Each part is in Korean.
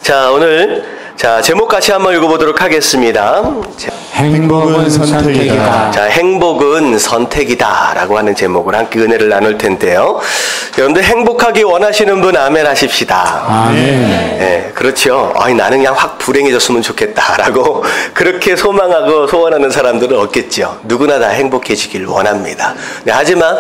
오늘 제목 같이 한번 읽어보도록 하겠습니다. 행복은 선택이다. 행복은 선택이다 라고 하는 제목으로 함께 은혜를 나눌 텐데요. 여러분들 행복하기 원하시는 분 아멘 하십시다. 아멘. 네, 그렇죠. 나는 그냥 확 불행해졌으면 좋겠다 라고 그렇게 소망하고 소원하는 사람들은 없겠죠. 누구나 다 행복해지길 원합니다. 네, 하지만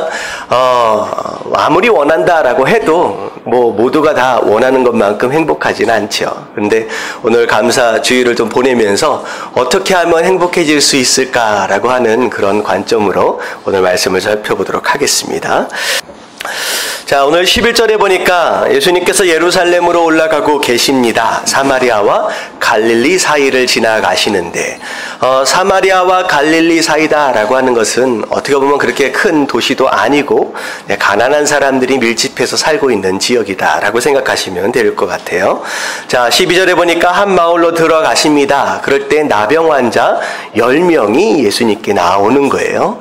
아무리 원한다라고 해도 모두가 다 원하는 것만큼 행복하지는 않죠. 그런데 오늘 감사 주일을 좀 보내면서 어떻게 하면 행복해질 수 있을까라고 하는 그런 관점으로 오늘 말씀을 살펴보도록 하겠습니다. 오늘 11절에 보니까 예수님께서 예루살렘으로 올라가고 계십니다. 사마리아와 갈릴리 사이를 지나가시는데 사마리아와 갈릴리 사이다라고 하는 것은 어떻게 보면 그렇게 큰 도시도 아니고 가난한 사람들이 밀집해서 살고 있는 지역이다라고 생각하시면 될 것 같아요. 12절에 보니까 한 마을로 들어가십니다. 그럴 때 나병 환자 10명이 예수님께 나오는 거예요.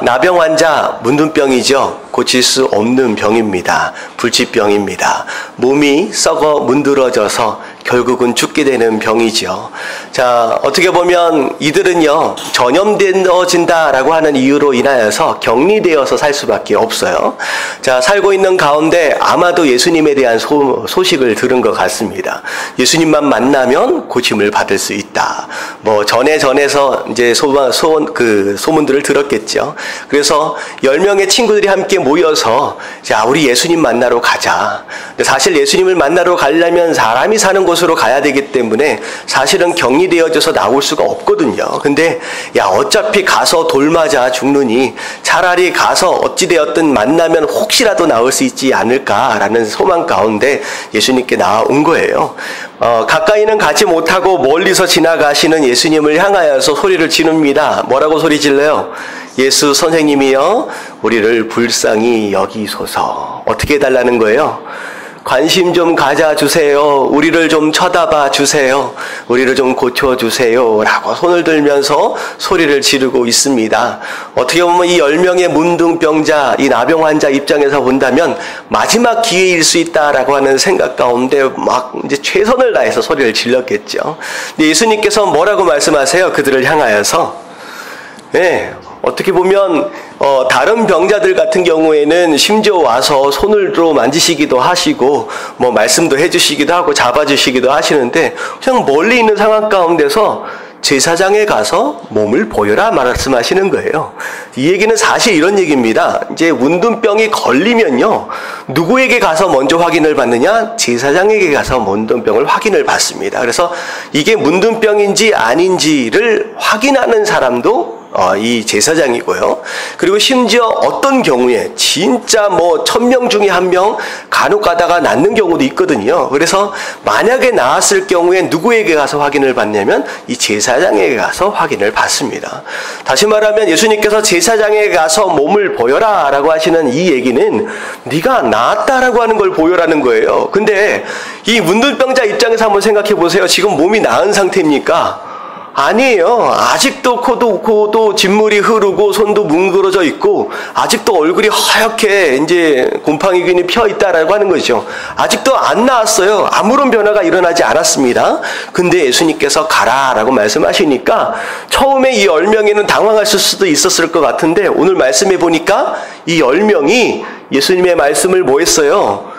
나병 환자 문둥병이죠. 고칠 수 없는 병입니다. 불치병입니다. 몸이 썩어 문드러져서 결국은 죽게 되는 병이죠. 어떻게 보면 이들은요, 전염되어진다라고 하는 이유로 인하여서 격리되어서 살 수밖에 없어요. 살고 있는 가운데 아마도 예수님에 대한 소식을 들은 것 같습니다. 예수님만 만나면 고침을 받을 수 있다. 전에서 이제 소문들을 들었겠죠. 그래서 10명의 친구들이 함께 모여서 우리 예수님 만나러 가자. 사실 예수님을 만나러 가려면 사람이 사는 곳으로 가야 되기 때문에 사실은 격리되어져서 나올 수가 없거든요. 근데 어차피 가서 돌 맞아 죽느니 차라리 가서 어찌되었든 만나면 혹시라도 나올 수 있지 않을까라는 소망 가운데 예수님께 나온 거예요. 가까이는 가지 못하고 멀리서 지나가시는 예수님을 향하여서 소리를 지릅니다. 뭐라고 소리 질러요? 예수 선생님이여, 우리를 불쌍히 여기소서. 어떻게 해달라는 거예요? 관심 좀 가져주세요. 우리를 좀 쳐다봐 주세요. 우리를 좀 고쳐주세요. 라고 손을 들면서 소리를 지르고 있습니다. 어떻게 보면 이 10명의 문둥병자, 이 나병 환자 입장에서 본다면 마지막 기회일 수 있다라고 하는 생각 가운데 막 이제 최선을 다해서 소리를 질렀겠죠. 근데 예수님께서 뭐라고 말씀하세요? 그들을 향하여서. 네. 어떻게 보면 다른 병자들 같은 경우에는 심지어 와서 손으로 만지시기도 하시고 말씀도 해주시기도 하고 잡아주시기도 하시는데 그냥 멀리 있는 상황 가운데서 제사장에 가서 몸을 보여라 말씀하시는 거예요. 이 얘기는 사실 이런 얘기입니다. 이제 문둥병이 걸리면요, 누구에게 가서 먼저 확인을 받느냐? 제사장에게 가서 문둥병을 확인을 받습니다. 그래서 이게 문둥병인지 아닌지를 확인하는 사람도 이 제사장이고요. 그리고 심지어 어떤 경우에 진짜 1000명 중에 1명 간혹 가다가 낫는 경우도 있거든요. 그래서 만약에 나았을 경우에 누구에게 가서 확인을 받냐면 이 제사장에게 가서 확인을 받습니다. 다시 말하면 예수님께서 제사장에게 가서 몸을 보여라 라고 하시는 이 얘기는 네가 나았다라고 하는 걸 보여라는 거예요. 근데 이 문둥병자 입장에서 한번 생각해 보세요. 지금 몸이 나은 상태입니까? 아니에요. 아직도 코도 진물이 흐르고 손도 뭉그러져 있고 아직도 얼굴이 하얗게 이제 곰팡이균이 펴 있다라고 하는 거죠. 아직도 안 나았어요. 아무런 변화가 일어나지 않았습니다. 근데 예수님께서 가라라고 말씀하시니까 처음에 이 10명에는 당황하실 수도 있었을 것 같은데 오늘 말씀해 보니까 이 10명이 예수님의 말씀을 뭐 했어요?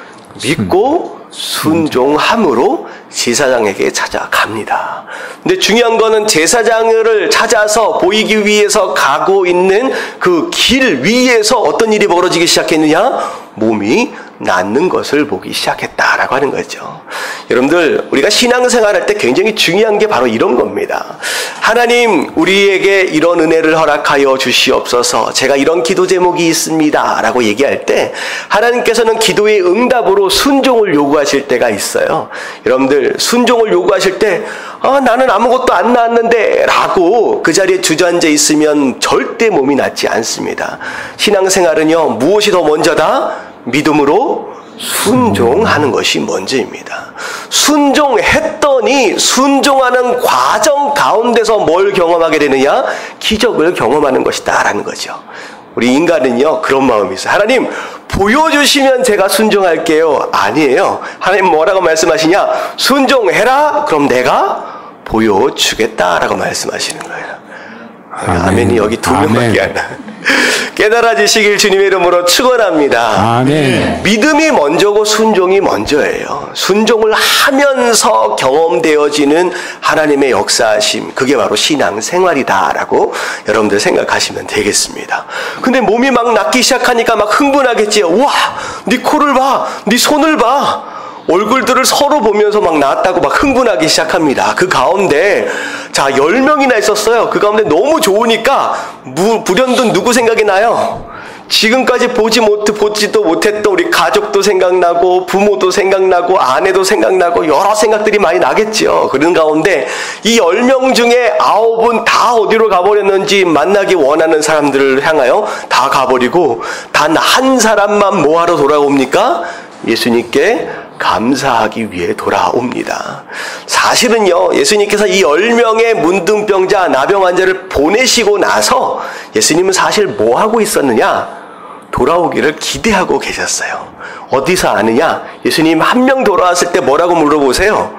믿고 순종함으로 제사장에게 찾아갑니다. 근데 중요한 거는 제사장을 찾아서 보이기 위해서 가고 있는 그 길 위에서 어떤 일이 벌어지기 시작했느냐? 몸이 낫는 것을 보기 시작했다라고 하는 거죠. 여러분들, 우리가 신앙생활할 때 굉장히 중요한 게 바로 이런 겁니다. 하나님, 우리에게 이런 은혜를 허락하여 주시옵소서. 제가 이런 기도 제목이 있습니다 라고 얘기할 때 하나님께서는 기도의 응답으로 순종을 요구하실 때가 있어요. 여러분들, 순종을 요구하실 때 나는 아무것도 안 나았는데 라고 그 자리에 주저앉아 있으면 절대 몸이 낫지 않습니다. 신앙생활은요, 무엇이 더 먼저다? 믿음으로 순종하는 것이 먼저입니다. 순종했더니 순종하는 과정 가운데서 뭘 경험하게 되느냐? 기적을 경험하는 것이다 라는 거죠. 우리 인간은요, 그런 마음이 있어요. 하나님, 보여주시면 제가 순종할게요. 아니에요. 하나님 뭐라고 말씀하시냐? 순종해라. 그럼 내가 보여주겠다라고 말씀하시는 거예요. 아멘이 여기 두 명밖에 안 나요. 깨달아지시길 주님의 이름으로 축원합니다. 아멘. 믿음이 먼저고 순종이 먼저예요. 순종을 하면서 경험되어지는 하나님의 역사하심, 그게 바로 신앙생활이다라고 여러분들 생각하시면 되겠습니다. 근데 몸이 막 낫기 시작하니까 막 흥분하겠지요. 와, 네 코를 봐, 네 손을 봐. 얼굴들을 서로 보면서 막 나았다고 막 흥분하기 시작합니다. 그 가운데 10명이나 있었어요. 그 가운데 너무 좋으니까 불현듯 누구 생각이 나요? 지금까지 보지도 못했던 우리 가족도 생각나고 부모도 생각나고 아내도 생각나고 여러 생각들이 많이 나겠죠. 그런 가운데 이 10명 중에 9은 다 어디로 가버렸는지 만나기 원하는 사람들을 향하여 다 가버리고 단 한 사람만 뭐하러 돌아옵니까? 예수님께 감사하기 위해 돌아옵니다. 사실은요, 예수님께서 이 10명의 문둥병자, 나병 환자를 보내시고 나서 예수님은 사실 뭐 하고 있었느냐? 돌아오기를 기대하고 계셨어요. 어디서 아느냐? 예수님 한 명 돌아왔을 때 뭐라고 물어보세요?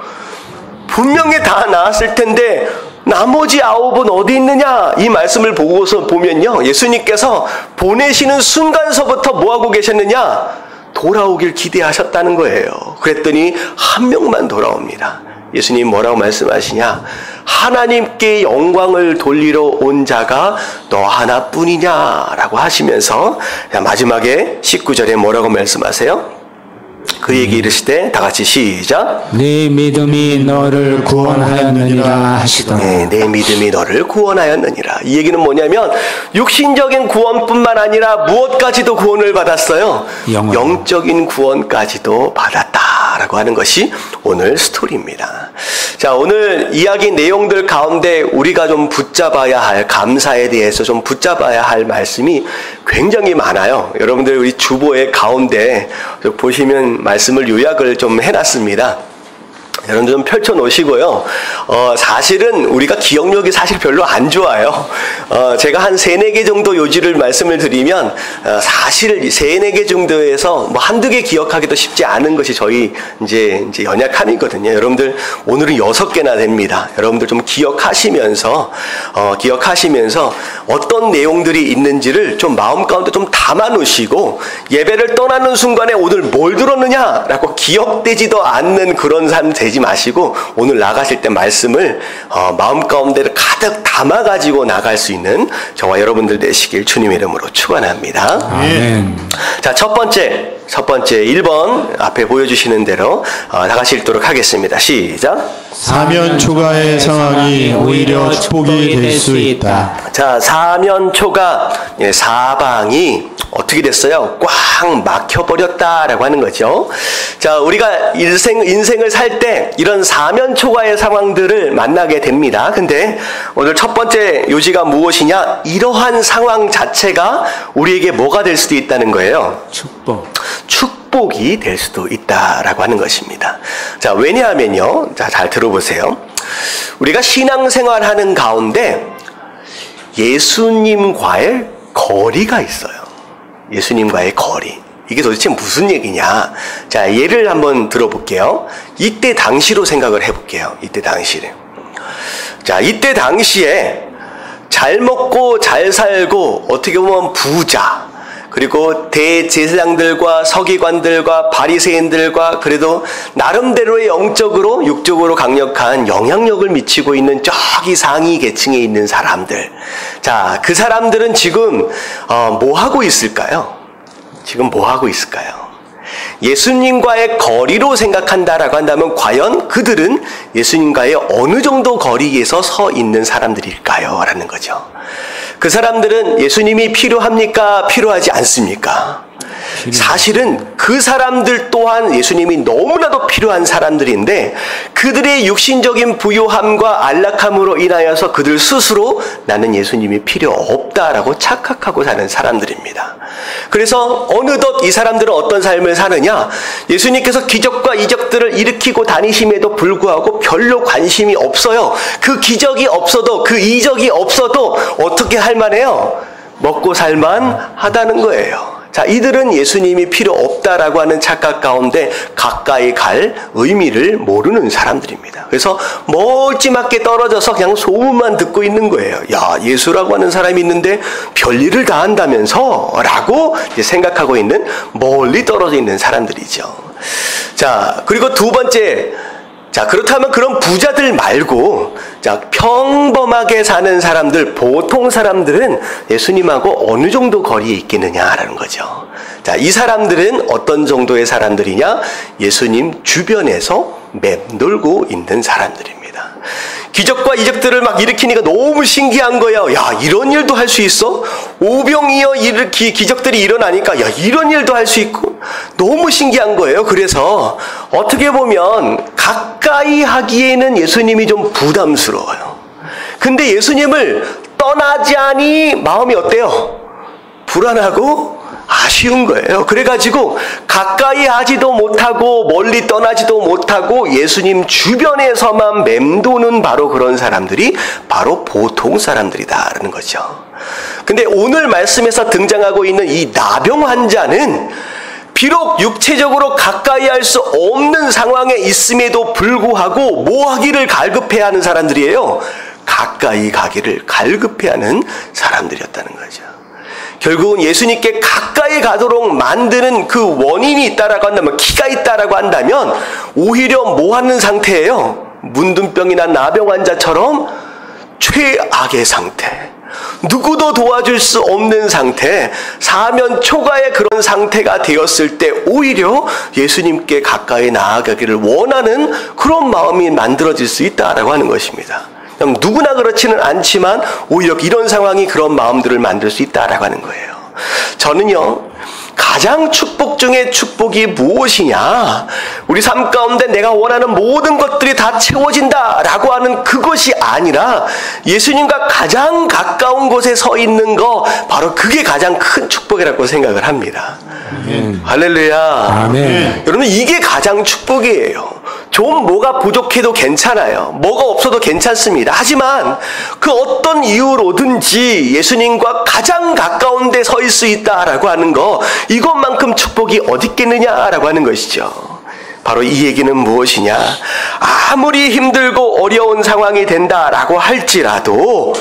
분명히 다 나았을 텐데 나머지 9은 어디 있느냐? 이 말씀을 보고서 보면요, 예수님께서 보내시는 순간서부터 뭐 하고 계셨느냐? 돌아오길 기대하셨다는 거예요. 그랬더니 한 명만 돌아옵니다. 예수님 뭐라고 말씀하시냐? 하나님께 영광을 돌리러 온 자가 너 하나뿐이냐라고 하시면서 마지막에 19절에 뭐라고 말씀하세요? 그 얘기 이르시되 다 같이 시작. 네 믿음이 너를 구원하였느니라 하시더라. 네, 내 믿음이 너를 구원하였느니라. 이 얘기는 뭐냐면 육신적인 구원뿐만 아니라 무엇까지도 구원을 받았어요. 영적인 구원까지도 받았다라고 하는 것이 오늘 스토리입니다. 자, 오늘 이야기 내용들 가운데 우리가 좀 붙잡아야 할, 감사에 대해서 좀 붙잡아야 할 말씀이 굉장히 많아요. 여러분들 우리 주보의 가운데 보시면 말씀을 요약을 좀 해놨습니다. 여러분들 좀 펼쳐놓으시고요. 사실은 우리가 기억력이 사실 별로 안 좋아요. 제가 한 3-4개 정도 요지를 말씀을 드리면 사실 3-4개 정도에서 뭐 한두 개 기억하기도 쉽지 않은 것이 저희 이제 연약함이거든요. 여러분들 오늘은 6개나 됩니다. 여러분들 좀 기억하시면서 어떤 내용들이 있는지를 좀 마음 가운데 좀 담아 놓으시고 예배를 떠나는 순간에 오늘 뭘 들었느냐라고 기억되지도 않는 그런 삶 되지 마시고 오늘 나가실 때 말씀을 마음 가운데를 가득 담아가지고 나갈 수 있는 저와 여러분들 되시길 주님의 이름으로 축원합니다. 아멘. 자, 첫 번째 1번 앞에 보여주시는 대로 다 같이 읽도록 하겠습니다. 시작. 사면 초가의 상황이 오히려 축복이 될 수 있다. 자, 사면 초가 사방이 어떻게 됐어요? 꽉 막혀버렸다라고 하는 거죠. 자, 우리가 인생을 살 때 이런 사면 초가의 상황들을 만나게 됩니다. 근데 오늘 첫 번째 요지가 무엇이냐? 이러한 상황 자체가 우리에게 뭐가 될 수도 있다는 거예요. 축복이 될 수도 있다라고 하는 것입니다. 자, 왜냐하면요. 자, 잘 들어보세요. 우리가 신앙생활 하는 가운데 예수님과의 거리가 있어요. 예수님과의 거리. 이게 도대체 무슨 얘기냐? 자, 예를 한번 들어볼게요. 이때 당시로 생각을 해볼게요. 이때 당시를. 자, 이때 당시에 잘 먹고 잘 살고 어떻게 보면 부자, 그리고 대제사장들과 서기관들과 바리새인들과 그래도 나름대로의 영적으로 육적으로 강력한 영향력을 미치고 있는 저기 상위 계층에 있는 사람들. 자, 그 사람들은 지금 뭐 하고 있을까요? 지금 뭐 하고 있을까요? 예수님과의 거리로 생각한다라고 한다면 과연 그들은 예수님과의 어느 정도 거리에서 서 있는 사람들일까요? 라는 거죠. 그 사람들은 예수님이 필요합니까? 필요하지 않습니까? 사실은 그 사람들 또한 예수님이 너무나도 필요한 사람들인데 그들의 육신적인 부요함과 안락함으로 인하여서 그들 스스로 나는 예수님이 필요 없다라고 착각하고 사는 사람들입니다. 그래서 어느덧 이 사람들은 어떤 삶을 사느냐? 예수님께서 기적과 이적들을 일으키고 다니심에도 불구하고 별로 관심이 없어요. 그 기적이 없어도 그 이적이 없어도 어떻게 할 만해요? 먹고 살만 하다는 거예요. 자, 이들은 예수님이 필요 없다라고 하는 착각 가운데 가까이 갈 의미를 모르는 사람들입니다. 그래서 멀찌맣게 떨어져서 그냥 소문만 듣고 있는 거예요. 야, 예수라고 하는 사람이 있는데 별일을 다 한다면서? 라고 이제 생각하고 있는 멀리 떨어져 있는 사람들이죠. 자, 그리고 두 번째, 자, 그렇다면 그런 부자들 말고, 자, 평범하게 사는 사람들, 보통 사람들은 예수님하고 어느 정도 거리에 있겠느냐라는 거죠. 자, 이 사람들은 어떤 정도의 사람들이냐? 예수님 주변에서 맴돌고 있는 사람들입니다. 기적과 이적들을 막 일으키니까 너무 신기한 거예요. 야, 이런 일도 할 수 있어? 오병이어 기적들이 일어나니까 야, 이런 일도 할 수 있고 너무 신기한 거예요. 그래서 어떻게 보면 가까이 하기에는 예수님이 좀 부담스러워요. 근데 예수님을 떠나지 않으니 마음이 어때요? 불안하고 아쉬운 거예요. 그래가지고 가까이 하지도 못하고 멀리 떠나지도 못하고 예수님 주변에서만 맴도는 바로 그런 사람들이 바로 보통 사람들이다라는 거죠. 근데 오늘 말씀에서 등장하고 있는 이 나병 환자는 비록 육체적으로 가까이 할 수 없는 상황에 있음에도 불구하고 뭐 하기를 갈급해야 하는 사람들이에요? 가까이 가기를 갈급해하는 사람들이었다는 거죠. 결국은 예수님께 가까이 가도록 만드는 그 원인이 있다라고 한다면, 키가 있다라고 한다면 오히려 뭐 하는 상태예요? 문둥병이나 나병 환자처럼 최악의 상태, 누구도 도와줄 수 없는 상태, 사면 초가의 그런 상태가 되었을 때 오히려 예수님께 가까이 나아가기를 원하는 그런 마음이 만들어질 수 있다라고 하는 것입니다. 누구나 그렇지는 않지만 오히려 이런 상황이 그런 마음들을 만들 수 있다라고 하는 거예요. 저는요, 가장 축복 중에 축복이 무엇이냐? 우리 삶 가운데 내가 원하는 모든 것들이 다 채워진다라고 하는 그것이 아니라 예수님과 가장 가까운 곳에 서 있는 거, 바로 그게 가장 큰 축복이라고 생각을 합니다. 아멘. 할렐루야. 아멘. 여러분, 이게 가장 축복이에요. 좀 뭐가 부족해도 괜찮아요. 뭐가 없어도 괜찮습니다. 하지만 그 어떤 이유로든지 예수님과 가장 가까운 데 서 있을 수 있다라고 하는 거, 이것만큼 축복이 어디 있겠느냐라고 하는 것이죠. 바로 이 얘기는 무엇이냐? 아무리 힘들고 어려운 상황이 된다라고 할지라도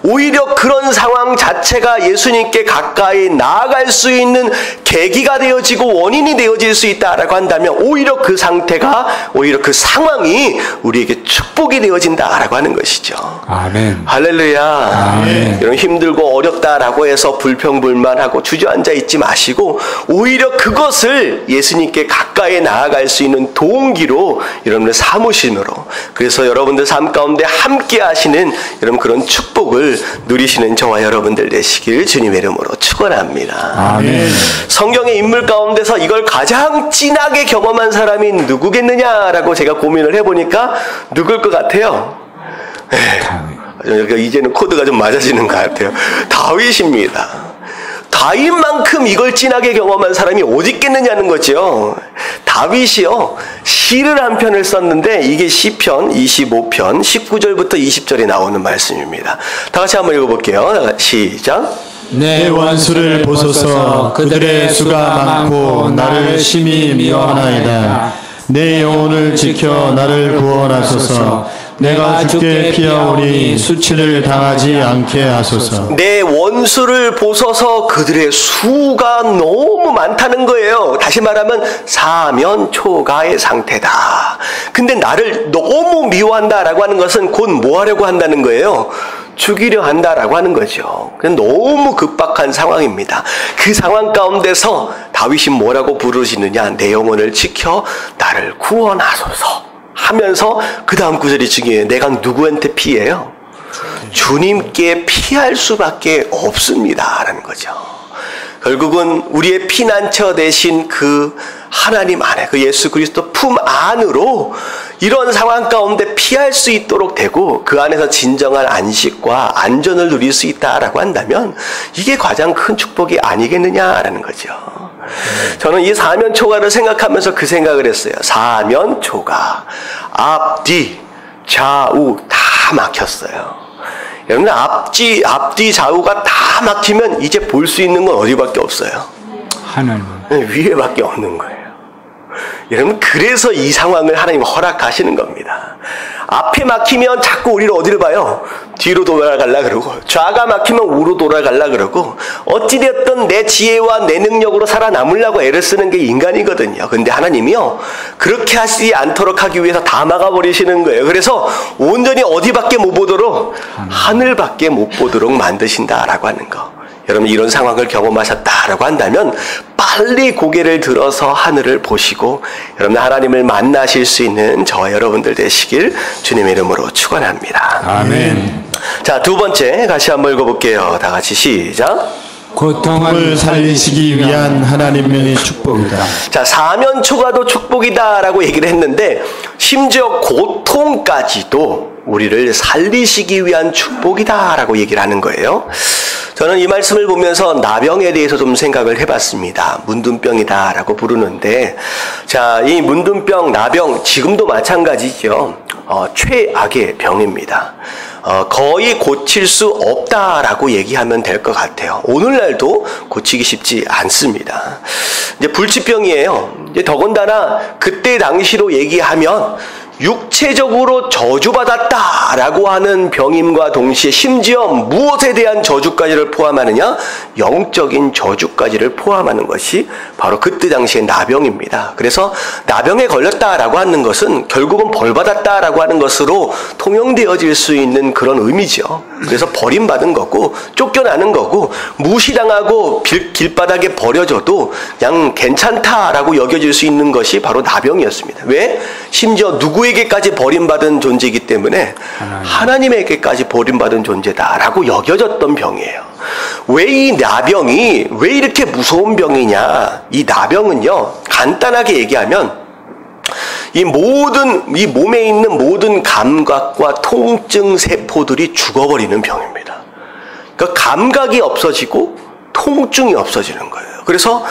오히려 그런 상황 자체가 예수님께 가까이 나아갈 수 있는 계기가 되어지고 원인이 되어질 수 있다라고 한다면 오히려 그 상태가, 오히려 그 상황이 우리에게 축복이 되어진다라고 하는 것이죠. 아멘. 할렐루야. 아멘. 여러분, 힘들고 어렵다라고 해서 불평불만하고 주저앉아 있지 마시고 오히려 그것을 예수님께 가까이 나아갈 수 있는 동기로 여러분들 삼으심으로, 그래서 여러분들 삶 가운데 함께 하시는 여러분 그런 축복을 누리시는 저와 여러분들 되시길 주님의 이름으로 축원합니다. 아멘. 성경의 인물 가운데서 이걸 가장 진하게 경험한 사람이 누구겠느냐라고 제가 고민을 해보니까 누굴 것 같아요? 이제는 코드가 좀 맞아지는 것 같아요. 다윗입니다. 다윗만큼 이걸 진하게 경험한 사람이 어디 있겠느냐는 거죠. 다윗이요, 시를 한 편을 썼는데 이게 시편 25편 19절부터 20절에 나오는 말씀입니다. 다 같이 한번 읽어볼게요. 시작. 내 원수를 보소서. 그들의 수가 많고 나를 심히 미워하나이다. 내 영혼을 지켜 나를 구원하소서. 내가 주께 피하오니 수치를 당하지 않게 하소서. 내 원수를 보소서. 그들의 수가 너무 많다는 거예요. 다시 말하면 사면초가의 상태다. 근데 나를 너무 미워한다라고 하는 것은 곧 뭐 하려고 한다는 거예요? 죽이려 한다라고 하는 거죠. 너무 급박한 상황입니다. 그 상황 가운데서 다윗이 뭐라고 부르시느냐? 내 영혼을 지켜 나를 구원하소서 하면서 그 다음 구절이 중요해요. 내가 누구한테 피해요? 주님께 피할 수밖에 없습니다 라는 거죠. 결국은 우리의 피난처 되신 그 하나님 안에, 그 예수 그리스도 품 안으로 이런 상황 가운데 피할 수 있도록 되고 그 안에서 진정한 안식과 안전을 누릴 수 있다라고 한다면 이게 가장 큰 축복이 아니겠느냐라는 거죠. 저는 이 사면초가를 생각하면서 그 생각을 했어요. 사면초가, 앞뒤, 좌우 다 막혔어요. 여러분, 앞뒤 좌우가 다 막히면 이제 볼 수 있는 건 어디밖에 없어요? 하늘만. 위에밖에 없는 거예요. 여러분, 그래서 이 상황을 하나님 허락하시는 겁니다. 앞에 막히면 자꾸 우리를 어디를 봐요? 뒤로 돌아가려 그러고, 좌가 막히면 우로 돌아가려 그러고, 어찌되었든 내 지혜와 내 능력으로 살아남으려고 애를 쓰는 게 인간이거든요. 근데 하나님이요, 그렇게 하지 않도록 하기 위해서 다 막아버리시는 거예요. 그래서 온전히 어디밖에 못 보도록, 하늘밖에 못 보도록 만드신다라고 하는 거. 여러분, 이런 상황을 경험하셨다라고 한다면 빨리 고개를 들어서 하늘을 보시고 여러분, 하나님을 만나실 수 있는 저와 여러분들 되시길 주님의 이름으로 축원합니다. 아멘. 자, 두 번째 같이 한번 읽어볼게요. 다 같이 시작. 고통을 살리시기 위한 하나님의 축복이다. 자, 사면초가도 축복이다라고 얘기를 했는데 심지어 고통까지도 우리를 살리시기 위한 축복이다라고 얘기를 하는 거예요. 저는 이 말씀을 보면서 나병에 대해서 좀 생각을 해봤습니다. 문둥병이다라고 부르는데, 자, 이 문둥병, 나병 지금도 마찬가지죠. 최악의 병입니다. 거의 고칠 수 없다라고 얘기하면 될 것 같아요. 오늘날도 고치기 쉽지 않습니다. 이제 불치병이에요. 이제 더군다나 그때 당시로 얘기하면 육체적으로 저주받았다라고 하는 병임과 동시에 심지어 무엇에 대한 저주까지를 포함하느냐? 영적인 저주까지를 포함하는 것이 바로 그때 당시의 나병입니다. 그래서 나병에 걸렸다라고 하는 것은 결국은 벌받았다라고 하는 것으로 통용되어질 수 있는 그런 의미죠. 그래서 버림받은 거고 쫓겨나는 거고 무시당하고 길바닥에 버려져도 그냥 괜찮다라고 여겨질 수 있는 것이 바로 나병이었습니다. 왜? 심지어 누구에게까지 버림받은 존재이기 때문에 하나님에게까지 버림받은 존재다라고 여겨졌던 병이에요. 왜 이 나병이 왜 이렇게 무서운 병이냐? 이 나병은요, 간단하게 얘기하면 이 몸에 있는 모든 감각과 통증 세포들이 죽어버리는 병입니다. 그러니까 감각이 없어지고 통증이 없어지는 거예요. 그래서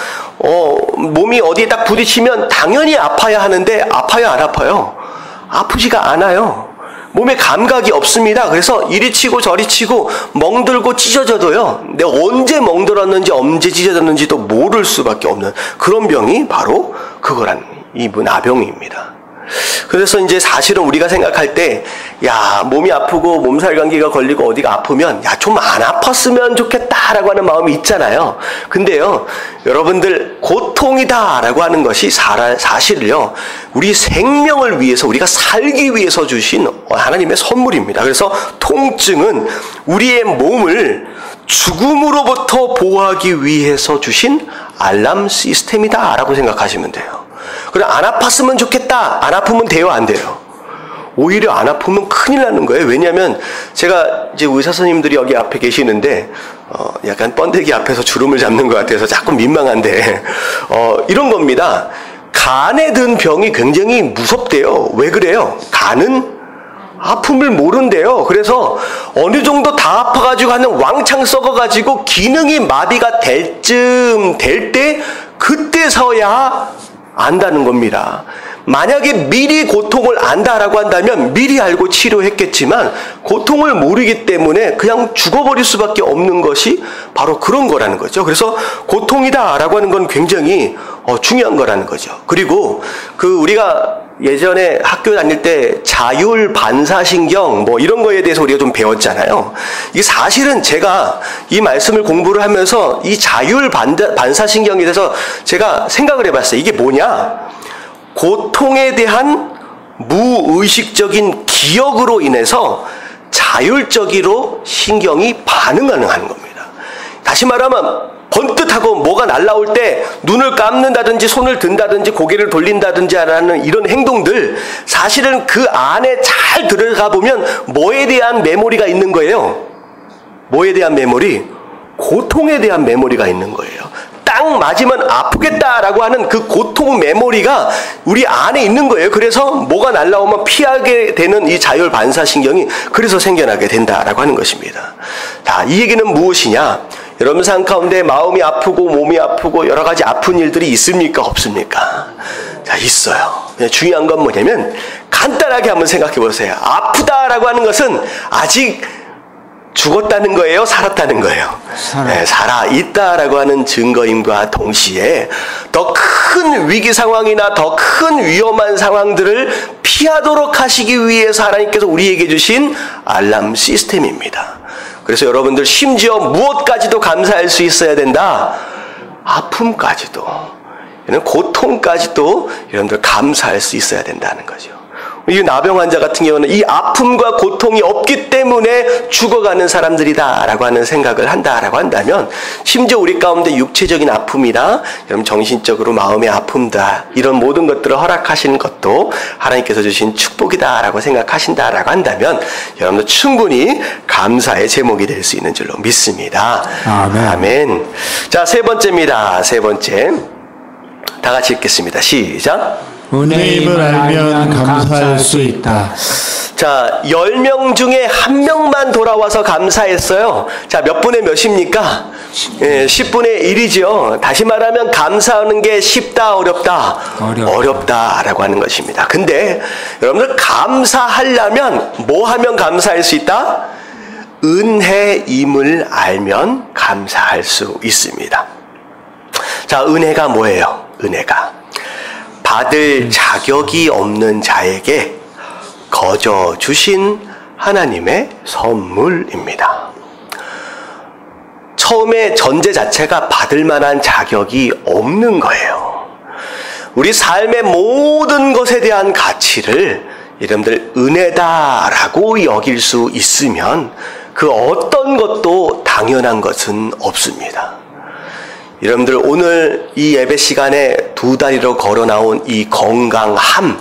몸이 어디에 딱 부딪히면 당연히 아파야 하는데 아파요, 안 아파요? 아프지가 않아요. 몸에 감각이 없습니다. 그래서 이리 치고 저리 치고 멍들고 찢어져도요, 내가 언제 멍들었는지 언제 찢어졌는지도 모를 수밖에 없는 그런 병이 바로 그거란 이 나병입니다. 그래서 이제 사실은 우리가 생각할 때, 야, 몸이 아프고 몸살 감기가 걸리고 어디가 아프면, 야, 좀 안 아팠으면 좋겠다라고 하는 마음이 있잖아요. 근데요, 여러분들, 고통이다라고 하는 것이 사실을요, 우리 생명을 위해서, 우리가 살기 위해서 주신 하나님의 선물입니다. 그래서 통증은 우리의 몸을 죽음으로부터 보호하기 위해서 주신 알람 시스템이다라고 생각하시면 돼요. 그래, 안 아팠으면 좋겠다. 안 아프면 돼요, 안 돼요? 오히려 안 아프면 큰일 나는 거예요. 왜냐하면 제가 이제 의사 선생님들이 여기 앞에 계시는데 약간 번데기 앞에서 주름을 잡는 것 같아서 자꾸 민망한데 이런 겁니다. 간에 든 병이 굉장히 무섭대요. 왜 그래요? 간은 아픔을 모른대요. 그래서 어느 정도 다 아파가지고 하는 왕창 썩어가지고 기능이 마비가 될 때 그때서야 안다는 겁니다. 만약에 미리 고통을 안다라고 한다면 미리 알고 치료했겠지만 고통을 모르기 때문에 그냥 죽어버릴 수밖에 없는 것이 바로 그런 거라는 거죠. 그래서 고통이다라고 하는 건 굉장히 중요한 거라는 거죠. 그리고 우리가 예전에 학교 다닐 때 자율 반사신경 이런 거에 대해서 우리가 좀 배웠잖아요. 이게 사실은 제가 이 말씀을 공부를 하면서 이 자율 반사신경에 대해서 제가 생각을 해봤어요. 이게 뭐냐? 고통에 대한 무의식적인 기억으로 인해서 자율적으로 신경이 반응하는 겁니다. 다시 말하면 번뜩하고 뭐가 날라올 때 눈을 감는다든지 손을 든다든지 고개를 돌린다든지 하는 이런 행동들, 사실은 그 안에 잘 들어가 보면 뭐에 대한 메모리가 있는 거예요? 뭐에 대한 메모리? 고통에 대한 메모리가 있는 거예요. 딱 맞으면 아프겠다라고 하는 그 고통 메모리가 우리 안에 있는 거예요. 그래서 뭐가 날라오면 피하게 되는 이 자율 반사신경이 그래서 생겨나게 된다라고 하는 것입니다. 자, 이 얘기는 무엇이냐? 여러분 삶 가운데 마음이 아프고 몸이 아프고 여러 가지 아픈 일들이 있습니까? 없습니까? 자, 있어요. 중요한 건 뭐냐면 간단하게 한번 생각해 보세요. 아프다라고 하는 것은 아직 죽었다는 거예요? 살았다는 거예요? 네, 살아있다라고 하는 증거임과 동시에 더 큰 위기 상황이나 더 큰 위험한 상황들을 피하도록 하시기 위해서 하나님께서 우리에게 주신 알람 시스템입니다. 그래서 여러분들 심지어 무엇까지도 감사할 수 있어야 된다? 아픔까지도, 고통까지도 여러분들 감사할 수 있어야 된다는 거죠. 이 나병 환자 같은 경우는 이 아픔과 고통이 없기 때문에 죽어가는 사람들이다라고 하는 생각을 한다라고 한다면, 심지어 우리 가운데 육체적인 아픔이나 여러분 정신적으로 마음의 아픔다, 이런 모든 것들을 허락하시는 것도 하나님께서 주신 축복이다라고 생각하신다라고 한다면 여러분들 충분히 감사의 제목이 될 수 있는 줄로 믿습니다. 아멘. 아멘. 자, 세 번째입니다. 세 번째. 다 같이 읽겠습니다. 시작. 은혜임을 알면 감사할 수 있다. 자, 10명 중에 1명만 돌아와서 감사했어요. 자, 몇 분의 몇입니까? 10분의 1이죠. 다시 말하면 감사하는 게 쉽다, 어렵다? 어렵다라고 하는 것입니다. 근데 여러분들 감사하려면 뭐 하면 감사할 수 있다? 은혜임을 알면 감사할 수 있습니다. 자, 은혜가 뭐예요? 은혜가 받을 자격이 없는 자에게 거저 주신 하나님의 선물입니다. 처음에 전제 자체가 받을 만한 자격이 없는 거예요. 우리 삶의 모든 것에 대한 가치를 여러분들 은혜다라고 여길 수 있으면 그 어떤 것도 당연한 것은 없습니다. 여러분들 오늘 이 예배 시간에 두 다리로 걸어 나온 이 건강함,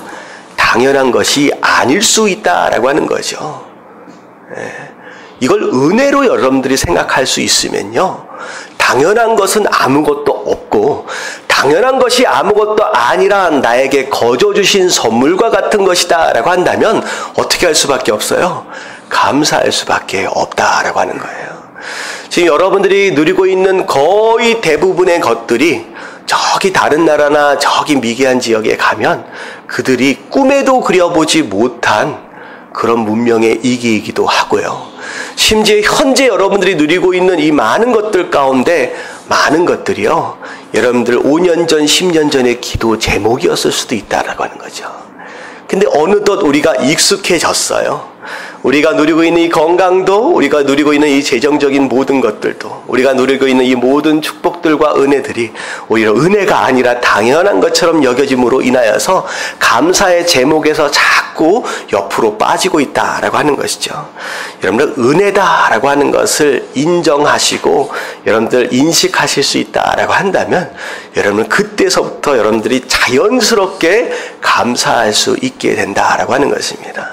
당연한 것이 아닐 수 있다라고 하는 거죠. 이걸 은혜로 여러분들이 생각할 수 있으면요, 당연한 것은 아무것도 없고 당연한 것이 아무것도 아니라 나에게 거저 주신 선물과 같은 것이다 라고 한다면 어떻게 할 수밖에 없어요? 감사할 수밖에 없다라고 하는 거예요. 지금 여러분들이 누리고 있는 거의 대부분의 것들이 저기 다른 나라나 저기 미개한 지역에 가면 그들이 꿈에도 그려보지 못한 그런 문명의 이기이기도 하고요. 심지어 현재 여러분들이 누리고 있는 이 많은 것들 가운데 많은 것들이요, 여러분들 5년 전, 10년 전의 기도 제목이었을 수도 있다라고 하는 거죠. 근데 어느덧 우리가 익숙해졌어요. 우리가 누리고 있는 이 건강도, 우리가 누리고 있는 이 재정적인 모든 것들도, 우리가 누리고 있는 이 모든 축복들과 은혜들이 오히려 은혜가 아니라 당연한 것처럼 여겨짐으로 인하여서 감사의 제목에서 자꾸 옆으로 빠지고 있다라고 하는 것이죠. 여러분들 은혜다라고 하는 것을 인정하시고 여러분들 인식하실 수 있다라고 한다면 여러분 그때서부터 여러분들이 자연스럽게 감사할 수 있게 된다라고 하는 것입니다.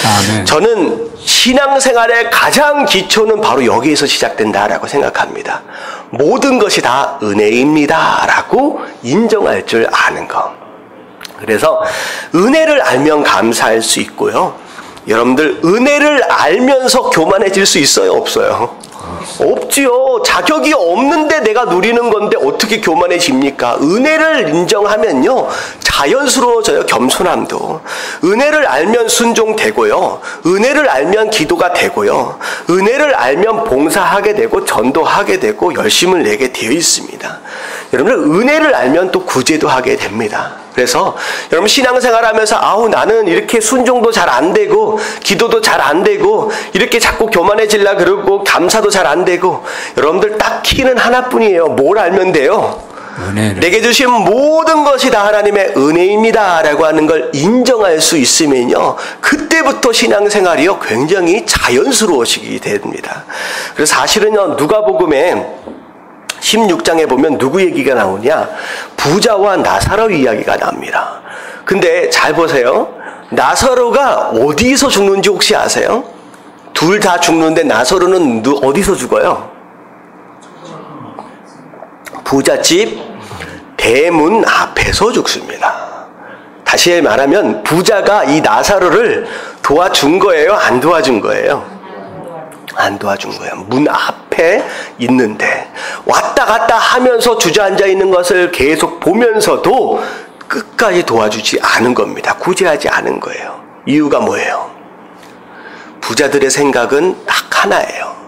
아멘. 저는 신앙생활의 가장 기초는 바로 여기에서 시작된다라고 생각합니다. 모든 것이 다 은혜입니다라고 인정할 줄 아는 것. 그래서 은혜를 알면 감사할 수 있고요. 여러분들 은혜를 알면서 교만해질 수 있어요? 없어요? 없지요. 자격이 없는데 내가 누리는 건데 어떻게 교만해집니까? 은혜를 인정하면요, 자연스러워져요. 겸손함도. 은혜를 알면 순종되고요. 은혜를 알면 기도가 되고요. 은혜를 알면 봉사하게 되고 전도하게 되고 열심을 내게 되어 있습니다. 여러분들 은혜를 알면 또 구제도 하게 됩니다. 그래서 여러분 신앙생활 하면서 아우 나는 이렇게 순종도 잘 안 되고 기도도 잘 안 되고 이렇게 자꾸 교만해지려 그러고 감사도 잘 안 되고, 여러분들 딱 키는 하나뿐이에요. 뭘 알면 돼요? 은혜를. 내게 주신 모든 것이 다 하나님의 은혜입니다 라고 하는 걸 인정할 수 있으면요, 그때부터 신앙생활이요 굉장히 자연스러워지게 됩니다. 그래서 사실은요, 누가복음에 16장에 보면 누구 얘기가 나오냐? 부자와 나사로 이야기가 나옵니다. 근데 잘 보세요. 나사로가 어디서 죽는지 혹시 아세요? 둘 다 죽는데 나사로는 어디서 죽어요? 부잣집 대문 앞에서 죽습니다. 다시 말하면 부자가 이 나사로를 도와준 거예요? 안 도와준 거예요? 안 도와준 거예요. 문 앞에 있는데 왔다 갔다 하면서 주저앉아 있는 것을 계속 보면서도 끝까지 도와주지 않은 겁니다. 구제하지 않은 거예요. 이유가 뭐예요? 부자들의 생각은 딱 하나예요.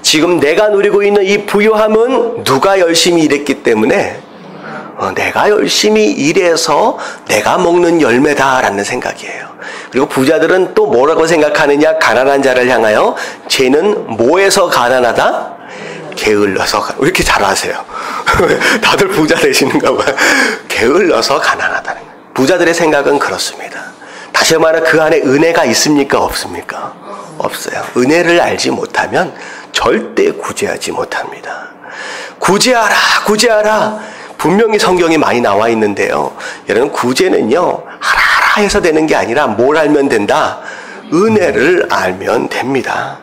지금 내가 누리고 있는 이 부유함은 누가 열심히 일했기 때문에 내가 열심히 일해서 내가 먹는 열매다라는 생각이에요. 그리고 부자들은 또 뭐라고 생각하느냐? 가난한 자를 향하여 쟤는 뭐에서 가난하다? 게을러서. 왜 이렇게 잘하세요? 다들 부자 되시는가 봐요. 게을러서 가난하다는 거예요. 부자들의 생각은 그렇습니다. 다시 말해 그 안에 은혜가 있습니까? 없습니까? 없어요. 은혜를 알지 못하면 절대 구제하지 못합니다. 구제하라, 구제하라. 분명히 성경에 많이 나와 있는데요. 여러분, 구제는요, 하라 해서 되는 게 아니라 뭘 알면 된다? 은혜를 알면 됩니다.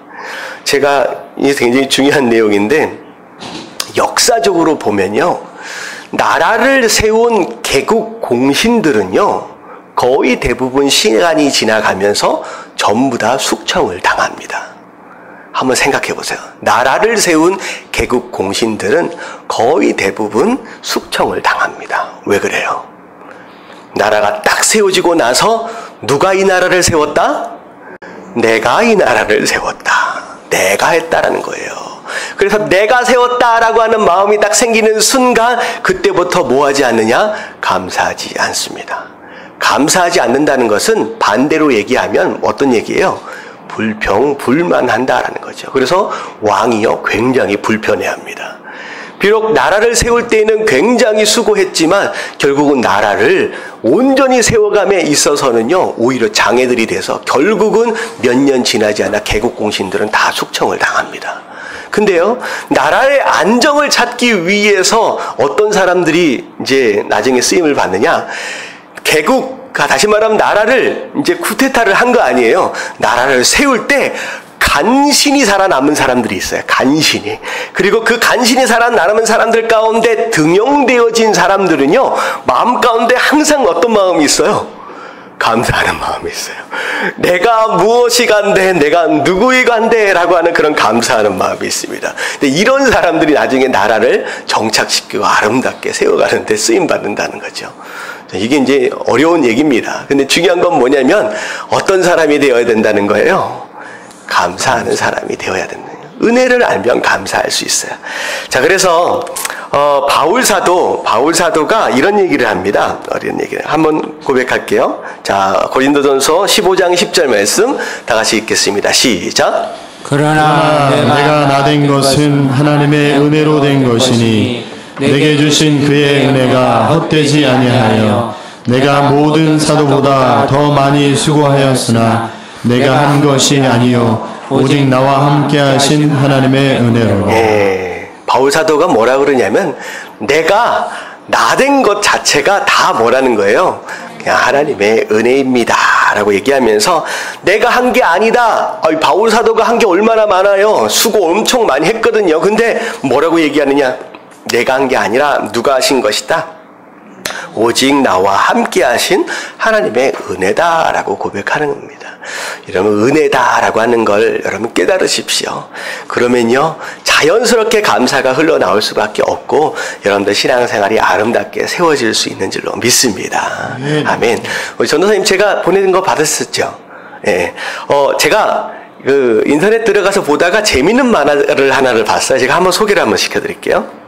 제가 이게 굉장히 중요한 내용인데, 역사적으로 보면요, 나라를 세운 개국 공신들은요, 거의 대부분 시간이 지나가면서 전부 다 숙청을 당합니다. 한번 생각해 보세요. 나라를 세운 개국 공신들은 거의 대부분 숙청을 당합니다. 왜 그래요? 나라가 딱 세워지고 나서 누가 이 나라를 세웠다? 내가 이 나라를 세웠다. 내가 했다라는 거예요. 그래서 내가 세웠다라고 하는 마음이 딱 생기는 순간 그때부터 뭐 하지 않느냐? 감사하지 않습니다. 감사하지 않는다는 것은 반대로 얘기하면 어떤 얘기예요? 불평불만한다라는 거죠. 그래서 왕이요 굉장히 불편해합니다. 비록 나라를 세울 때에는 굉장히 수고했지만 결국은 나라를 온전히 세워감에 있어서는요 오히려 장애들이 돼서 결국은 몇 년 지나지 않아 개국 공신들은 다 숙청을 당합니다. 근데요 나라의 안정을 찾기 위해서 어떤 사람들이 이제 나중에 쓰임을 받느냐? 다시 말하면 나라를 이제 쿠데타를 한 거 아니에요. 나라를 세울 때 간신히 살아남은 사람들이 있어요. 간신히. 그리고 그 간신히 살아남은 사람들 가운데 등용되어진 사람들은요, 마음 가운데 항상 어떤 마음이 있어요? 감사하는 마음이 있어요. 내가 무엇이 간대, 내가 누구이 간대 라고 하는 그런 감사하는 마음이 있습니다. 근데 이런 사람들이 나중에 나라를 정착시키고 아름답게 세워가는데 쓰임받는다는 거죠. 이게 이제 어려운 얘기입니다. 근데 중요한 건 뭐냐면 어떤 사람이 되어야 된다는 거예요. 감사하는 사람이 되어야 된다. 은혜를 알면 감사할 수 있어요. 자, 그래서 바울 사도가 이런 얘기를 합니다. 이런 얘기를 한번 고백할게요. 자, 고린도전서 15장 10절 말씀 다 같이 읽겠습니다. 시작. 그러나 내가 나된 것은 하나님의 은혜로 된 것이니 내게 주신 그의 은혜가 헛되지 아니하여 내가 모든 사도보다 더 많이 수고하였으나 내가 한 것이 아니요 오직 나와 함께 하신 하나님의 은혜로. 바울 사도가 뭐라 그러냐면 내가 나된 것 자체가 다 뭐라는 거예요? 그냥 하나님의 은혜입니다 라고 얘기하면서 내가 한 게 아니다. 바울 사도가 한 게 얼마나 많아요. 수고 엄청 많이 했거든요. 근데 뭐라고 얘기하느냐? 내가 한 게 아니라 누가 하신 것이다? 오직 나와 함께 하신 하나님의 은혜다라고 고백하는 겁니다. 여러분 은혜다라고 하는 걸 여러분 깨달으십시오. 그러면요 자연스럽게 감사가 흘러나올 수밖에 없고 여러분들 신앙생활이 아름답게 세워질 수 있는 줄로 믿습니다. 아멘. 우리 전도사님 제가 보내는 거 받았었죠? 예. 제가 그 인터넷 들어가서 보다가 재밌는 만화를 하나를 봤어요. 제가 한번 소개를 한번 시켜드릴게요.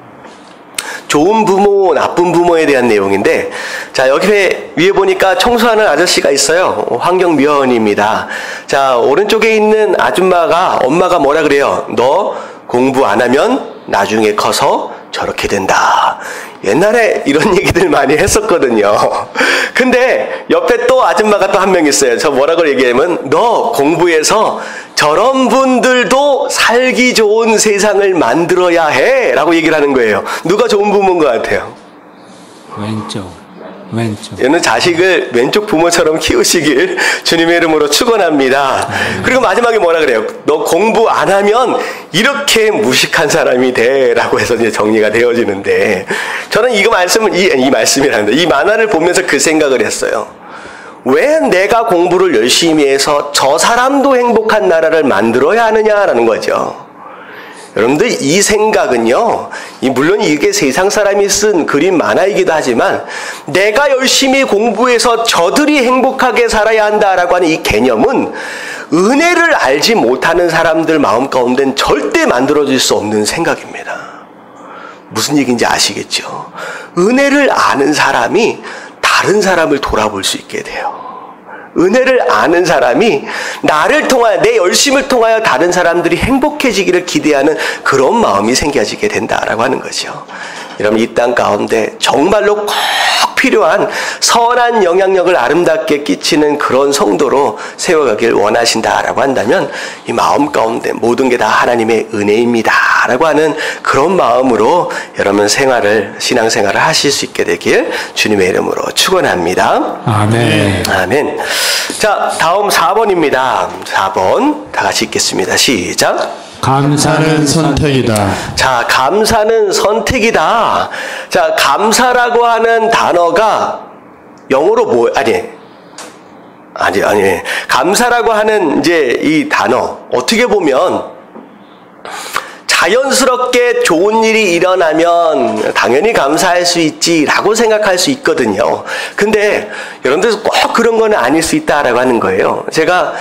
좋은 부모, 나쁜 부모에 대한 내용인데, 자, 여기 위에 보니까 청소하는 아저씨가 있어요. 환경미화원입니다. 자, 오른쪽에 있는 아줌마가, 엄마가 뭐라 그래요? 너 공부 안 하면 나중에 커서 저렇게 된다. 옛날에 이런 얘기들 많이 했었거든요. 근데 옆에 또 아줌마가 또 한 명 있어요. 저 뭐라고 얘기하면 너 공부해서 저런 분들도 살기 좋은 세상을 만들어야 해 라고 얘기를 하는 거예요. 누가 좋은 부모인 것 같아요? 왼쪽. 얘는 자식을 왼쪽 부모처럼 키우시길 주님의 이름으로 축원합니다. 그리고 마지막에 뭐라 그래요? 너 공부 안 하면 이렇게 무식한 사람이 돼 라고 해서 이제 정리가 되어지는데 저는 이 말씀이라는데 이 만화를 보면서 그 생각을 했어요. 왜 내가 공부를 열심히 해서 저 사람도 행복한 나라를 만들어야 하느냐라는 거죠. 여러분들 이 생각은요, 물론 이게 세상 사람이 쓴 그림 만화이기도 하지만 내가 열심히 공부해서 저들이 행복하게 살아야 한다라고 하는 이 개념은 은혜를 알지 못하는 사람들 마음 가운데는 절대 만들어질 수 없는 생각입니다. 무슨 얘기인지 아시겠죠? 은혜를 아는 사람이 다른 사람을 돌아볼 수 있게 돼요. 은혜를 아는 사람이 나를 통하여, 내 열심을 통하여 다른 사람들이 행복해지기를 기대하는 그런 마음이 생겨지게 된다라고 하는 거죠. 여러분, 이 땅 가운데 정말로 꼭 필요한 선한 영향력을 아름답게 끼치는 그런 성도로 세워가길 원하신다라고 한다면 이 마음 가운데 모든 게 다 하나님의 은혜입니다 라고 하는 그런 마음으로 여러분 신앙생활을 하실 수 있게 되길 주님의 이름으로 축원합니다. 아멘. 아멘. 자, 다음 4번입니다. 4번 다 같이 읽겠습니다. 시작. 감사는 선택이다. 자, 감사는 선택이다. 자, 감사라고 하는 단어가 영어로 감사라고 하는 이제 이 단어, 어떻게 보면 자연스럽게 좋은 일이 일어나면 당연히 감사할 수 있지라고 생각할 수 있거든요. 근데 여러분들 꼭 그런 건 아닐 수 있다라고 하는 거예요. 제가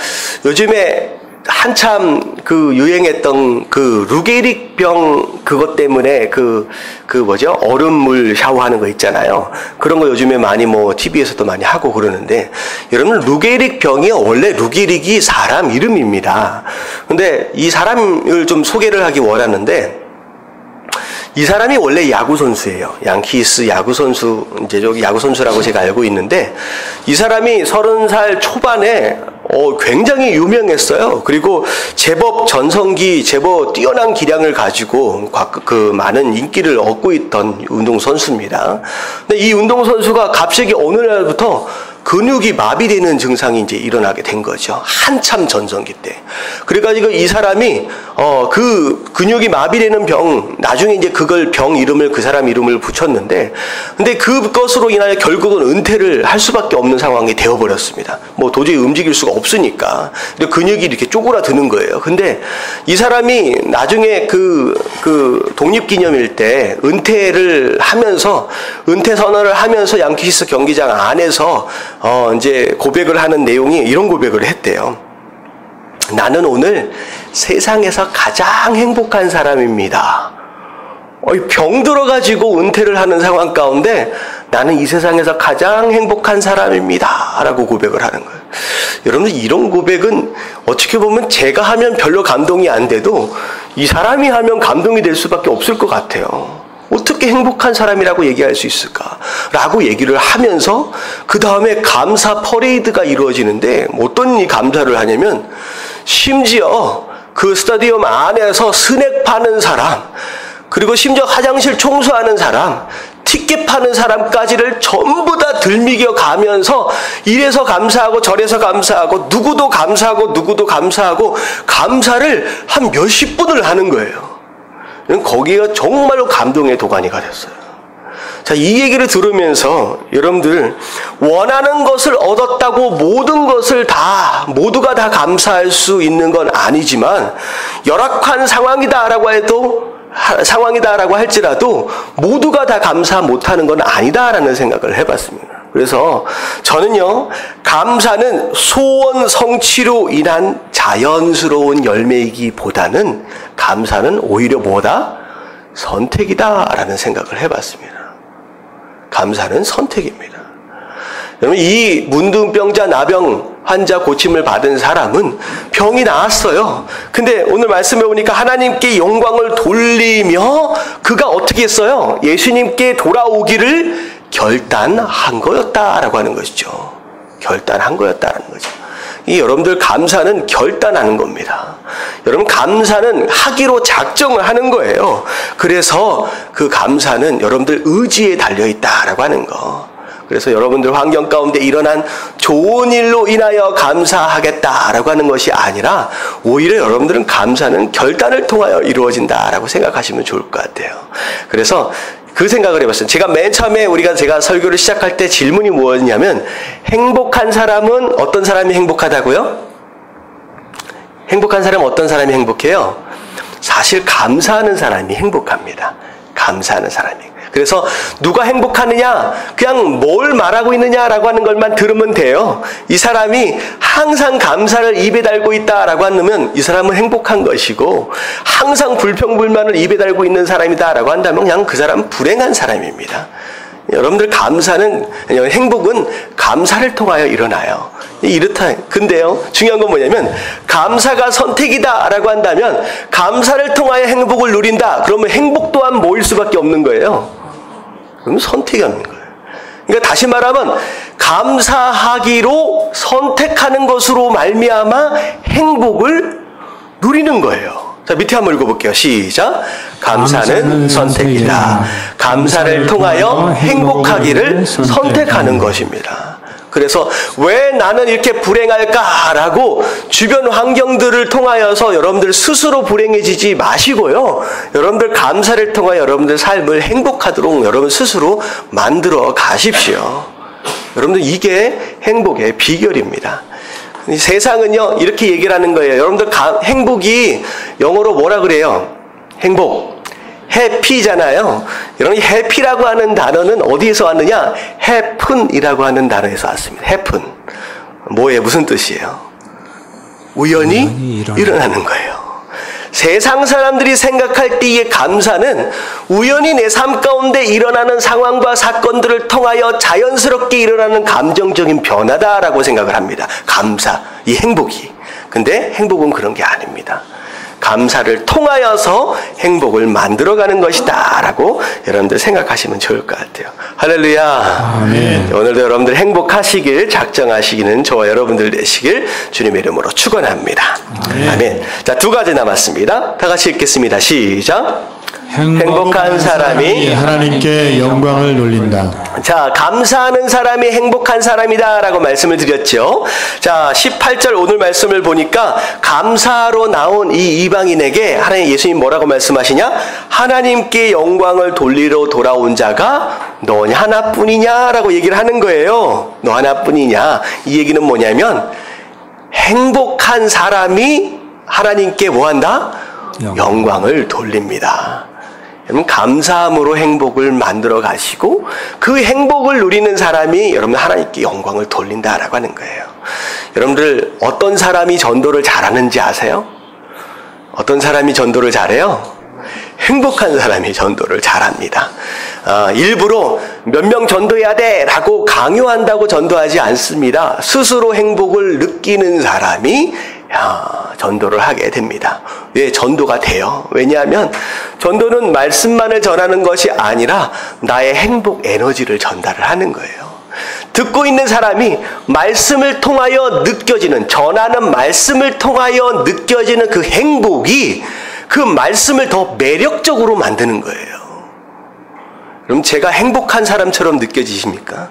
요즘에 한참 유행했던 루게릭 병 그것 때문에 얼음물 샤워하는 거 있잖아요. 그런 거 요즘에 많이 TV에서도 많이 하고 그러는데, 여러분, 루게릭 병이요, 원래 루게릭이 사람 이름입니다. 근데 이 사람을 좀 소개를 하기 원하는데, 이 사람이 원래 야구선수예요. 양키스 야구선수, 야구선수라고 제가 알고 있는데, 이 사람이 30살 초반에 굉장히 유명했어요. 그리고 제법 뛰어난 기량을 가지고 많은 인기를 얻고 있던 운동선수입니다. 근데 이 운동선수가 갑자기 어느 날부터 근육이 마비되는 증상이 이제 일어나게 된 거죠. 한참 전성기 때. 그래가지고 이 사람이 그 근육이 마비되는 병, 나중에 이제 병 이름을, 그 사람 이름을 붙였는데, 근데 그것으로 인하여 결국은 은퇴를 할 수밖에 없는 상황이 되어버렸습니다. 도저히 움직일 수가 없으니까. 근데 근육이 이렇게 쪼그라드는 거예요. 근데 이 사람이 나중에 독립기념일 때 은퇴 선언을 하면서 양키스 경기장 안에서 이제 고백을 하는 내용이 이런 고백을 했대요. 나는 오늘 세상에서 가장 행복한 사람입니다. 병 들어가지고 은퇴를 하는 상황 가운데 나는 이 세상에서 가장 행복한 사람입니다 라고 고백을 하는 거예요. 여러분들, 이런 고백은 어떻게 보면 제가 하면 별로 감동이 안 돼도 이 사람이 하면 감동이 될 수밖에 없을 것 같아요. 어떻게 행복한 사람이라고 얘기할 수 있을까? 라고 얘기를 하면서 그 다음에 감사 퍼레이드가 이루어지는데, 어떤 이 감사를 하냐면 심지어 그 스타디움 안에서 스낵 파는 사람, 그리고 심지어 화장실 청소하는 사람, 티켓 파는 사람까지를 전부 다 들미겨 가면서 이래서 감사하고 저래서 감사하고 누구도 감사하고 감사를 한 몇십 분을 하는 거예요. 거기가 정말로 감동의 도가니가 됐어요. 자, 이 얘기를 들으면서 여러분들, 원하는 것을 얻었다고 모두가 다 감사할 수 있는 건 아니지만, 열악한 상황이다라고 할지라도 모두가 다 감사 못하는 건 아니다라는 생각을 해봤습니다. 그래서 저는요, 감사는 소원 성취로 인한 자연스러운 열매이기보다는 감사는 오히려 선택이다라는 생각을 해봤습니다. 감사는 선택입니다. 여러분, 이 문둥병자 나병 환자 고침을 받은 사람은 병이 나았어요. 근데 오늘 말씀해 보니까 하나님께 영광을 돌리며 그가 어떻게 했어요? 예수님께 돌아오기를 결단한 거였다라고 하는 것이죠. 결단한 거였다라는 거죠. 여러분들, 감사는 결단하는 겁니다. 여러분, 감사는 하기로 작정을 하는 거예요. 그래서 그 감사는 여러분들 의지에 달려있다라고 하는 거. 그래서 여러분들 환경 가운데 일어난 좋은 일로 인하여 감사하겠다라고 하는 것이 아니라, 오히려 여러분들은 감사는 결단을 통하여 이루어진다라고 생각하시면 좋을 것 같아요. 그래서 그 생각을 해봤어요. 제가 맨 처음에 제가 설교를 시작할 때 질문이 뭐였냐면, 행복한 사람은 어떤 사람이 행복하다고요? 행복한 사람은 어떤 사람이 행복해요? 사실 감사하는 사람이 행복합니다. 감사하는 사람이. 그래서 누가 행복하느냐? 그냥 뭘 말하고 있느냐라고 하는 것만 들으면 돼요. 이 사람이 항상 감사를 입에 달고 있다라고 하면 이 사람은 행복한 것이고, 항상 불평불만을 입에 달고 있는 사람이다라고 한다면 그냥 그 사람은 불행한 사람입니다. 여러분들 행복은 감사를 통하여 일어나요. 이렇다. 근데요, 중요한 건 뭐냐면, 감사가 선택이다라고 한다면, 감사를 통하여 행복을 누린다. 그러면 행복 또한 뭐일 수밖에 없는 거예요. 그러면 선택이 없는 거예요. 그러니까 다시 말하면, 감사하기로 선택하는 것으로 말미암아 행복을 누리는 거예요. 자, 밑에 한번 읽어볼게요. 시작. 감사는 선택이다. 감사를 통하여 행복하기를 선택하는 것입니다. 그래서 왜 나는 이렇게 불행할까라고 주변 환경들을 통하여서 여러분들 스스로 불행해지지 마시고요. 여러분들 감사를 통하여 여러분들 삶을 행복하도록 여러분 스스로 만들어 가십시오. 여러분들 이게 행복의 비결입니다. 세상은요, 이렇게 얘기를 하는 거예요. 여러분들 행복이 영어로 뭐라 그래요? 행복. 해피잖아요. 여러분, 해피라고 하는 단어는 어디에서 왔느냐? happen이라고 하는 단어에서 왔습니다. happen. 뭐예요? 무슨 뜻이에요? 우연히 일어나는 거예요. 세상 사람들이 생각할 때의 감사는 우연히 내 삶 가운데 일어나는 상황과 사건들을 통하여 자연스럽게 일어나는 감정적인 변화다라고 생각을 합니다. 감사, 이 행복이. 근데 행복은 그런 게 아닙니다. 감사를 통하여서 행복을 만들어가는 것이다 라고 여러분들 생각하시면 좋을 것 같아요. 할렐루야. 아멘. 오늘도 여러분들 행복하시길 작정하시기는 저와 여러분들 되시길 주님의 이름으로 축원합니다. 아멘. 자, 2가지 남았습니다. 다 같이 읽겠습니다. 시작. 행복한 사람이 하나님께 영광을 돌린다. 자, 감사하는 사람이 행복한 사람이다 라고 말씀을 드렸죠. 자, 18절 오늘 말씀을 보니까 감사로 나온 이 이방인에게 하나님 예수님 뭐라고 말씀하시냐? 하나님께 영광을 돌리러 돌아온 자가 너 하나뿐이냐 라고 얘기를 하는 거예요. 너 하나뿐이냐. 이 얘기는 뭐냐면 행복한 사람이 하나님께 뭐한다? 영광을 돌립니다. 여러분, 감사함으로 행복을 만들어 가시고 그 행복을 누리는 사람이 여러분 하나님께 영광을 돌린다라고 하는 거예요. 여러분들 어떤 사람이 전도를 잘하는지 아세요? 어떤 사람이 전도를 잘해요? 행복한 사람이 전도를 잘합니다. 일부러 몇 명 전도해야 돼 라고 강요한다고 전도하지 않습니다. 스스로 행복을 느끼는 사람이 전도를 하게 됩니다. 왜 전도가 돼요? 왜냐하면 전도는 말씀만을 전하는 것이 아니라 나의 행복 에너지를 전달을 하는 거예요. 듣고 있는 사람이 말씀을 통하여 느껴지는, 전하는 말씀을 통하여 느껴지는 그 행복이 그 말씀을 더 매력적으로 만드는 거예요. 그럼 제가 행복한 사람처럼 느껴지십니까?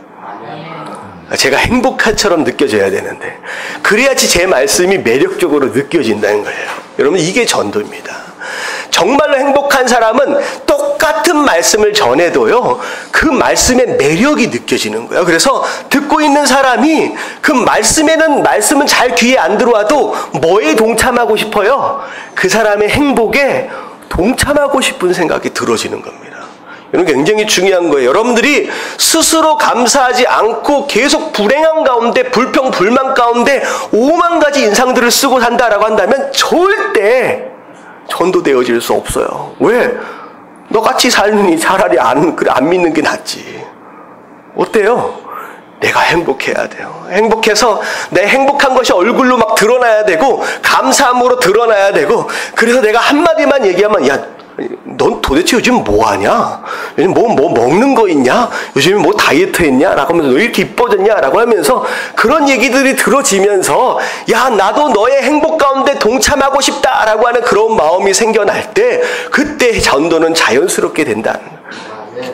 제가 행복한처럼 느껴져야 되는데 그래야지 제 말씀이 매력적으로 느껴진다는 거예요. 여러분, 이게 전도입니다. 정말로 행복한 사람은 똑같은 말씀을 전해도요, 그 말씀의 매력이 느껴지는 거예요. 그래서 듣고 있는 사람이 그 말씀은 잘 귀에 안 들어와도 뭐에 동참하고 싶어요? 그 사람의 행복에 동참하고 싶은 생각이 들어지는 겁니다. 이건 굉장히 중요한 거예요. 여러분들이 스스로 감사하지 않고 계속 불행한 가운데, 불평, 불만 가운데 5만 가지 인상들을 쓰고 산다라고 한다면 절대 전도되어질 수 없어요. 왜? 너같이 살느니 차라리 안 믿는 게 낫지. 어때요? 내가 행복해야 돼요. 행복해서 내 행복한 것이 얼굴로 막 드러나야 되고 감사함으로 드러나야 되고, 그래서 내가 한마디만 얘기하면 야, 넌 도대체 요즘 뭐 하냐? 요즘 뭐 먹는 거 있냐? 요즘에 뭐 다이어트 했냐? 라고 하면서 너 이렇게 이뻐졌냐? 라고 하면서 그런 얘기들이 들어지면서 야, 나도 너의 행복 가운데 동참하고 싶다 라고 하는 그런 마음이 생겨날 때 그때 전도는 자연스럽게 된다는 거예요.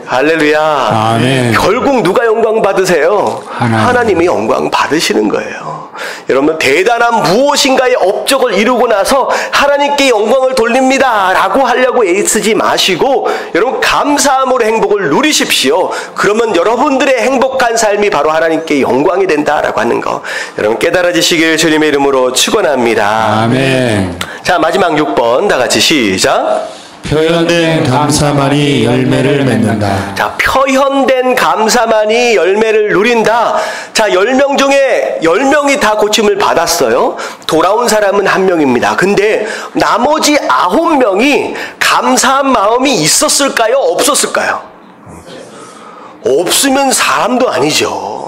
할렐루야. 아멘. 결국 누가 영광 받으세요? 하나님이 영광 받으시는 거예요. 여러분, 대단한 무엇인가의 업적을 이루고 나서 하나님께 영광을 돌립니다 라고 하려고 애쓰지 마시고 여러분 감사함으로 행복을 누리십시오. 그러면 여러분들의 행복한 삶이 바로 하나님께 영광이 된다라고 하는 거 여러분 깨달아지시길 주님의 이름으로 축원합니다. 아멘. 자, 마지막 6번 다 같이 시작. 표현된 감사만이 열매를 맺는다. 자, 표현된 감사만이 열매를 누린다. 자, 10명 중에 10명이 다 고침을 받았어요. 돌아온 사람은 1명입니다. 근데 나머지 9명이 감사한 마음이 있었을까요? 없었을까요? 없으면 사람도 아니죠.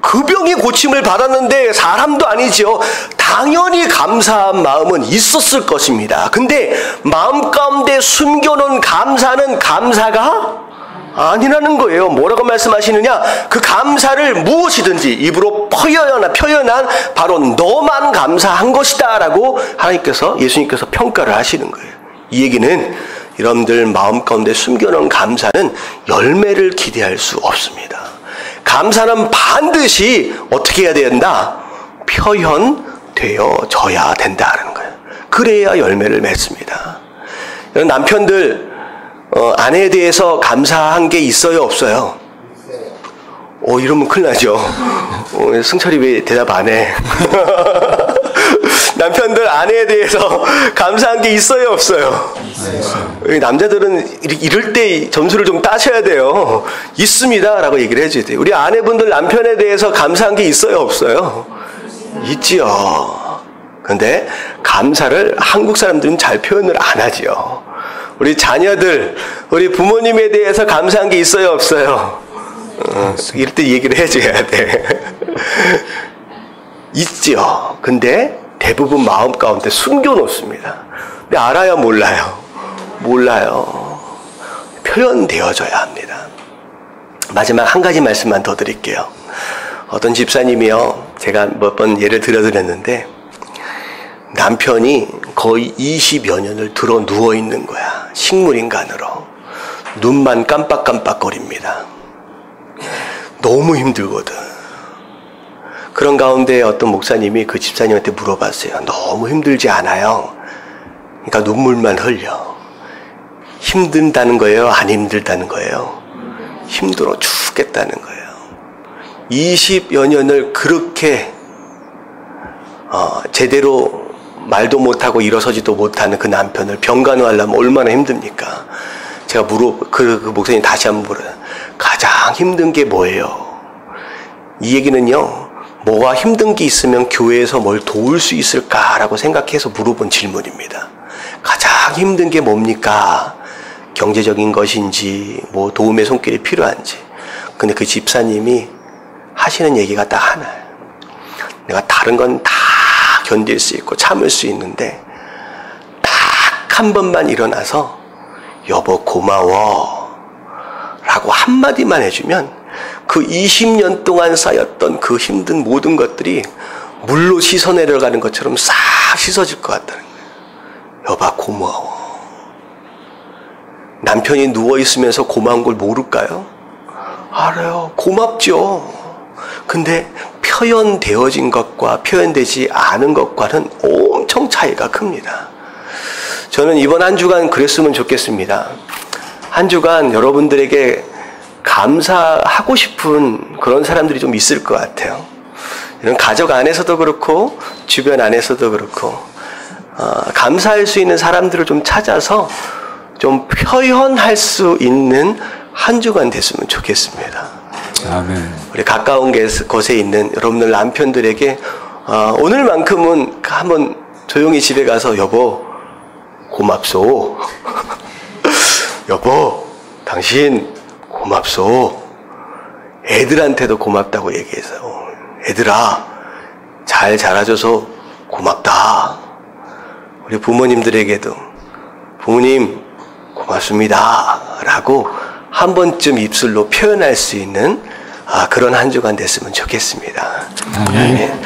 그 병이 고침을 받았는데 사람도 아니죠. 당연히 감사한 마음은 있었을 것입니다. 근데 마음 가운데 숨겨놓은 감사는 감사가 아니라는 거예요. 뭐라고 말씀하시느냐? 그 감사를 무엇이든지 입으로 표현한 바로 너만 감사한 것이다 라고 예수님께서 평가를 하시는 거예요. 이 얘기는 여러분들 마음 가운데 숨겨놓은 감사는 열매를 기대할 수 없습니다. 감사는 반드시 어떻게 해야 된다? 표현되어져야 된다는 거예요. 그래야 열매를 맺습니다. 남편들 아내에 대해서 감사한 게 있어요, 없어요? 이러면 큰일 나죠. 승철이 왜 대답 안 해? 남편들 아내에 대해서 감사한 게 있어요, 없어요? 남자들은 이럴 때 점수를 좀 따셔야 돼요. 있습니다 라고 얘기를 해줘야 돼요. 우리 아내분들 남편에 대해서 감사한 게 있어요, 없어요? 있지요. 근데 감사를 한국 사람들은 잘 표현을 안 하지요. 우리 자녀들, 우리 부모님에 대해서 감사한 게 있어요, 없어요? 이럴 때 얘기를 해줘야 돼. 있지요. 근데 대부분 마음 가운데 숨겨놓습니다. 근데 알아요, 몰라요? 몰라요. 표현되어져야 합니다. 마지막 한 가지 말씀만 더 드릴게요. 어떤 집사님이요, 제가 몇 번 예를 들어드렸는데 남편이 거의 20여 년을 들어 누워있는 거야. 식물인간으로. 눈만 깜빡깜빡거립니다. 너무 힘들거든. 그런 가운데 어떤 목사님이 그 집사님한테 물어봤어요. 너무 힘들지 않아요? 그러니까 눈물만 흘려. 힘든다는 거예요? 안 힘들다는 거예요? 힘들어 죽겠다는 거예요. 20여 년을 그렇게 제대로 말도 못하고 일어서지도 못하는 그 남편을 병간호하려면 얼마나 힘듭니까? 제가 그 목사님 다시 한번 물어요. 가장 힘든 게 뭐예요? 이 얘기는요, 뭐가 힘든 게 있으면 교회에서 뭘 도울 수 있을까라고 생각해서 물어본 질문입니다. 가장 힘든 게 뭡니까? 경제적인 것인지, 뭐 도움의 손길이 필요한지. 근데 그 집사님이 하시는 얘기가 딱 하나예요. 내가 다른 건 다 견딜 수 있고 참을 수 있는데 딱 한 번만 일어나서 여보 고마워 라고 한마디만 해주면 그 20년 동안 쌓였던 그 힘든 모든 것들이 물로 씻어 내려가는 것처럼 싹 씻어질 것 같다는 거예요. 여보 고마워. 남편이 누워있으면서 고마운 걸 모를까요? 알아요. 고맙죠. 근데 표현되어진 것과 표현되지 않은 것과는 엄청 차이가 큽니다. 저는 이번 한 주간 그랬으면 좋겠습니다. 한 주간 여러분들에게 감사하고 싶은 그런 사람들이 좀 있을 것 같아요. 이런 가족 안에서도 그렇고 주변 안에서도 그렇고 감사할 수 있는 사람들을 좀 찾아서 좀 표현할 수 있는 한 주간 됐으면 좋겠습니다. 아멘. 우리 가까운 곳에 있는 여러분들 남편들에게 오늘만큼은 한번 조용히 집에 가서 여보 고맙소. 여보 당신 고맙소. 애들한테도 고맙다고 얘기해서 애들아 잘 자라줘서 고맙다. 우리 부모님들에게도 부모님 고맙습니다 라고 한 번쯤 입술로 표현할 수 있는 그런 한 주간 됐으면 좋겠습니다. 아멘.